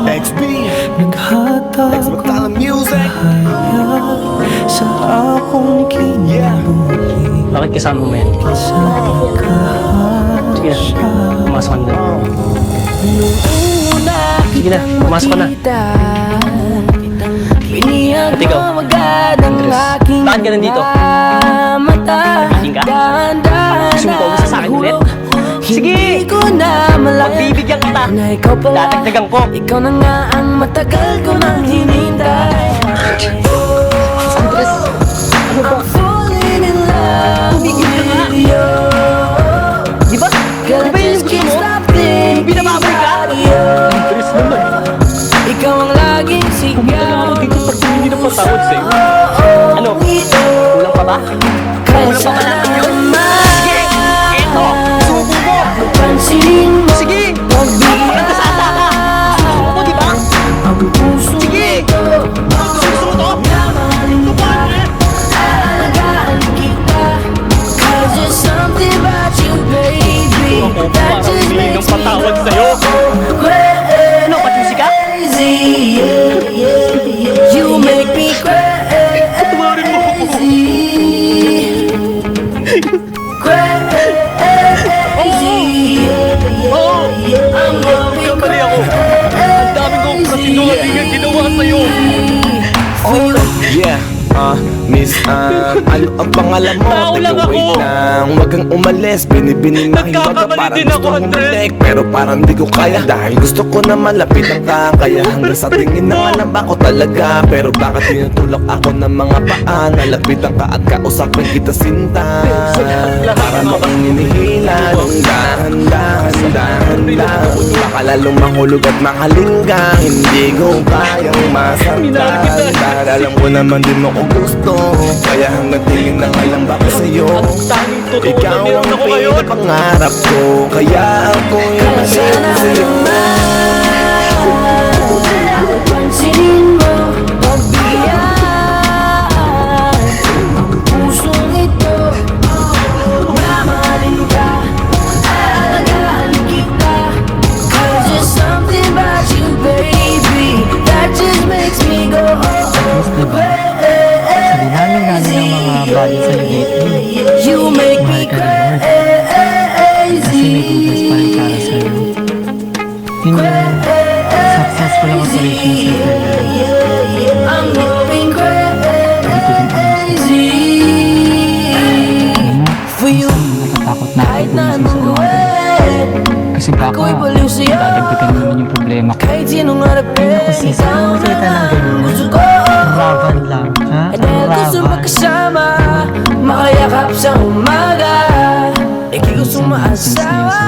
XB Naghatag music sa akong kinabuhi. Bakit kasama mo yan? Sige na, pumasok ka na. Sige na, pumasok ka na. At ikaw, Andres, bakit ka nandito? Naging ka? Gusto mo pauwi sa akin ulit? Sige! Magbibigyan kita! Dadagdagan ko! Ikaw na nga ang matagal ko nang hinintay. Andres, ano ba? I'm falling in love with you. Di ba? Di ba yun yung gusto mo? Yung binababoy ka? Andres naman. Ikaw ang laging sigaw. Pumunta lang ako dito pag hindi na patawad sa'yo. Ano? Kulang pa ba? Kulang pa ba natin yun? Sige! Eto! Subo mo! Pansinin mo. Sige! Maganda sa ata ka! Gusto mo, di ba? Sige! Gusto mo to? Alagaan kita. 'Cause there's something about you, baby, Ako, that parang just humingi ng makes me patawad go sa'yo. crazy. Ano, pachusi ka? You make me Patawarin mo ako. Oo! Kamali ako. Ang daming kong kasinungalingan ginawa sa'yo. Yeah, Miss Ann, ano ang pangalan mo? Tao lang Teka, wait ako. lang, wag kang umalis. Binibining na hiwaga, Nagkakamali parang din gusto ako, kong Andres. umalik. Pero parang di ko kaya, dahil gusto ko na malapitan ka. Kaya hanggang sa tingin na alam ako talaga. Pero bakit tinutulak ako ng mga paa? Nalapitan ka at kausapin kita sinta. Para mo kang hinihila ng dahan-dahan. Baka lalong mahulog at mahalingga. Hindi ko kayang masaktan. Dahil alam ko naman din mo ko gusto. Kaya hanggang tingin na nga lang baka sa'yo. Ang tanging totoo na Ikaw meron ang ako ngayon. pinapangarap ko. Kaya ako yung nandito sa'yo. Pansinin mo, pagbigyan ang pusong ito. Mamahalin ka, alagaan kita. 'Cause there's something about you, baby, that just makes me go Sabi namin ng mga body sa lately. You make me Mahal ka ng Lord. Kasi may goodness pa rin para sa'yo. Yun yung successful ang operation sa career. I'm going crazy for you. Natatakot na ako Kahit na kung anong sa gawin, Kasi baka ako'y baliw sa'yo. dadagdagan naman yung problema ko. Kahit sinong harapin, Kasi ikaw saan na makita ng lang ganun? gusto ko. Ravan lang, ha? At dahil gusto Ravan. magkasama, makayakap sa umaga. Ika'y gusto maasawa,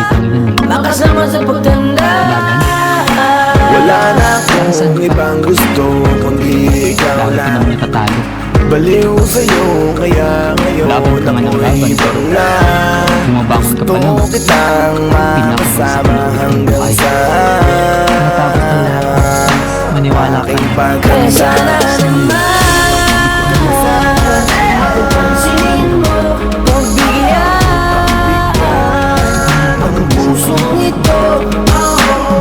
makasama sa pagtanda. Wala na akong ibang gusto kundi ikaw Bakit lang. naman natatalo? Baliw sa'yo, kaya ngayon Laban ka naman ng ako'y laban. ibang na. Bumabangon ka pa lang. Gusto kitang makasama hanggang sa Matapos na lahat, maniwala ka. aking Kaya sana pagkanda. naman pansinin mo, pagbigyan ang pusong ito.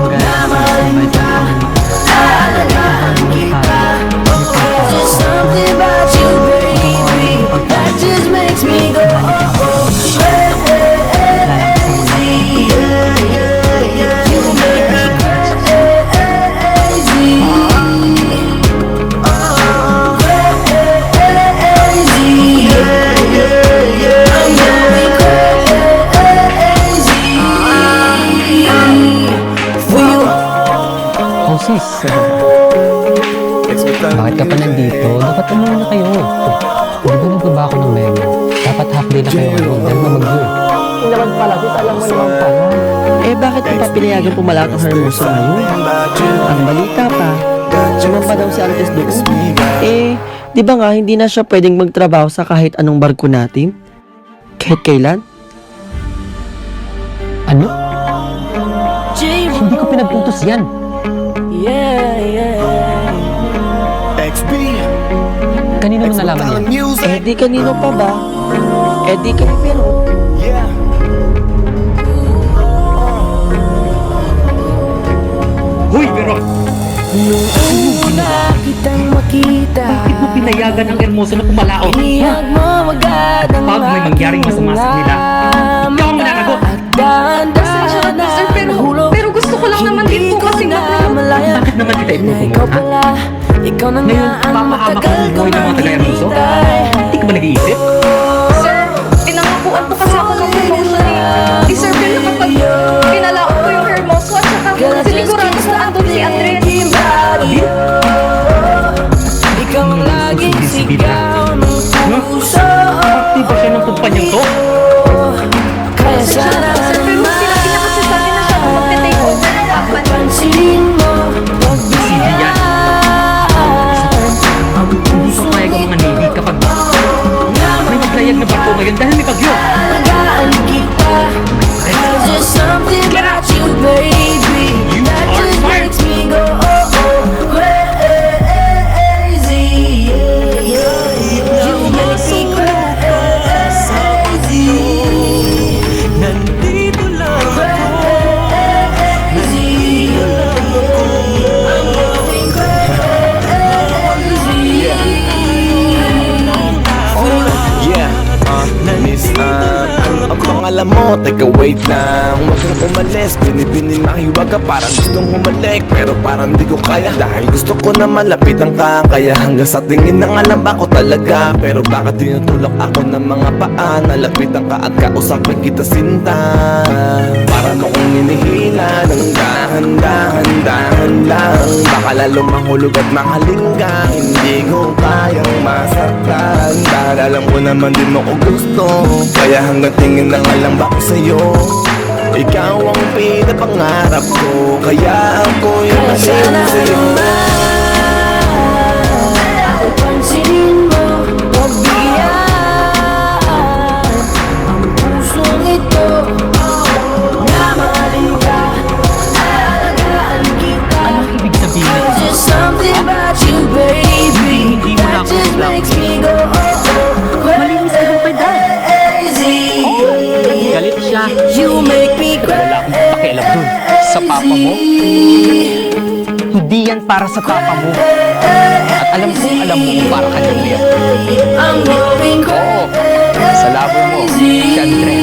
Mamahalin ka, alagaan kita. There's something about you, baby, that just makes me go crazy. You make me crazy. Oh sis, bakit ka pa nandito? Dapat umuwi na kayo. Di ba nagbaba ako ng memo? Dapat half day na kayo ngayon dahil mamagyo. Hindi naman pala, sis, alam mo naman pala. Eh bakit mo pa pinayagan pumalak ang Hermoso ngayon? Ang balita pa, sumamba daw si Altes doon. Eh, di ba nga hindi na siya pwedeng magtrabaho sa kahit anong barko natin? Kahit kailan? Ano? Hindi ko pinag-utos yan. XB Kanino mo nalaman yan? Eh di kanino pa ba? Eh di kay pero Yeah Nung una kitang makita, Bakit mo pinayagan ang hermoso na pumalaot? inihag mo agad ang Pag may mangyaring masama sa kanila, ikaw ang mananagot. Pasensya na sir, pero gusto ko lang naman din po kasi Bakit naman kita ipupumot, ha? ikaw na Ngayon, papahamak ang buhay ng mga taga-hermoso? Hindi ka ba nag-iisip? Sir, pinangakuan po kasi ako ng promotion eh. Deserve yun na kapag pinalaot ko yung hermoso at saka sinigurado sa andun si Andres. Ikaw ang laging sigaw ng puso. Parte ba siya ng kumpanyang to? Kaya sana Sir, pero sinabi niya kasi sa akin na siya kung magte-take over ng laban. pansinin mo Sige yan. Hindi ko kaya ang mga Navy kapag may maglayag na barko ngayon dahil may bagyo. Alagaan kita. There's just something about you, baby, You that are just fired. makes me go crazy. You make me crazy. Nandito lang Crazy. I'm going crazy. Yeah, Miss ano ang pangalan mo? Teka wait lang, huwag kang umalis. Binibinin mahiwag ka, parang gustong humalik pero parang di ko kaya dahil gusto ko na malapitan ka. Kaya hanggang sa tingin ng alam ba ko talaga, pero bakit tinutulak ako ng mga paa? Nalapitan ka at kausapin kita sinta, para mo kong hinihila ng dahan-dahan lang. Baka lalo mahulog at mahalin ka, hindi ko kayang masaktan dahil alam ko naman din mo ko gusto. Kaya hanggang tingin ng alam ba ko sa'yo, ikaw ang pinapangarap ko. Kaya ako yung Sana sa'yo. pansinin mo, pagbigyan ang pusong ito. Na mahalin ka, alagaan kita. Anong ibig sabihin nito? There's just something about you, baby, Hindi mo na that ako just lang. makes me go Malinis ka doon, crazy. Galit siya. You make me Wala akong pakialam dun. Sa papa mo? Hindi yan para sa papa mo. At alam mo kung para kanino yan. I'm going Oo, sa labo mo, si Andres.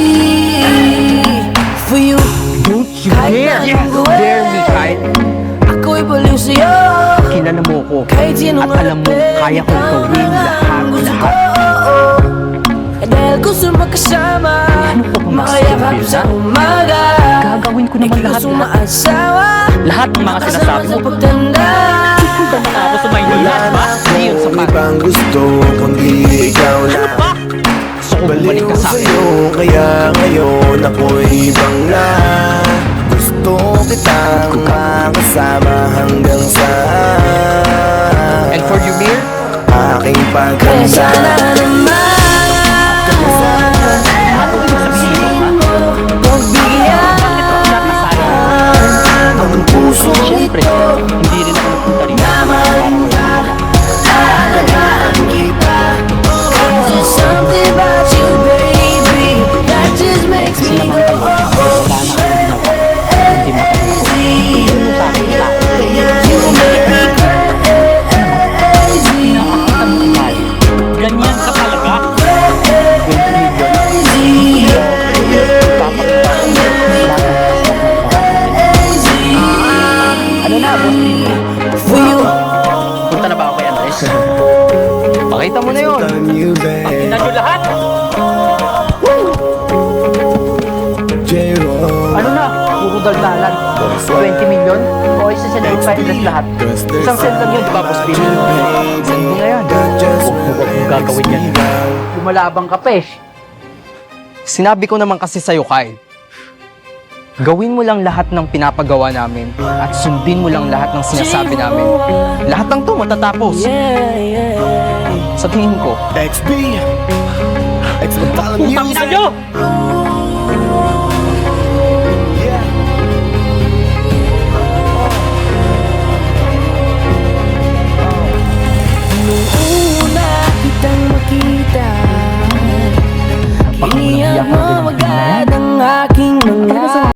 for you. Don't you Kahit dare! anong gawin. Dare me, kahit Ako'y baliw sa'yo. kilala mo ko. Kahit sino At alam mo, kaya kong gawin lahat. Dahil gusto magkasama, Ano pa bang makayakap gusto mo, sa umaga. Gagawin ko naman Ikaw lahat. gusto maasawa, Lahat ng mga kasama sinasabi sa mo. pagtanda. Punta na ako sa Maynila, di ba? Hindi yun sa Kung pag. ibang gusto, kundi ikaw lang. Ba? Gusto ko bumalik Baliw ka sa akin. sa'yo, kaya ngayon ako'y ibang na. Gusto kitang makasama hanggang sa And for you, Mir, aking Kaya sana pagkanda. naman pagbigyan Ang puso siyempre, hindi rin ako nagpunta rin. na mahalin ka, alagaan kita. There's just something about you, baby, that just makes me go crazy. You make me crazy. Ganyan ka talaga? Ano na, boss? For you, Punta na ba ako kay Andres? Pakita mo na yun. Tingnan nyo lahat. Ano na? Puro daldalan. 20 million? O isa sa name pa Andres lahat. Isang cent lang yun, di ba, boss Bill? Send mo na yan. Huwag mong gagawin yan. Lumalabang ka, Pesh. Sinabi ko naman kasi sa'yo, Kyle. Gawin mo lang lahat ng pinapagawa namin at sundin mo lang lahat ng sinasabi namin. Lahat ng to matatapos. yeah, yeah. Sa tingin ko, XB X Metal putang ina Music nyo!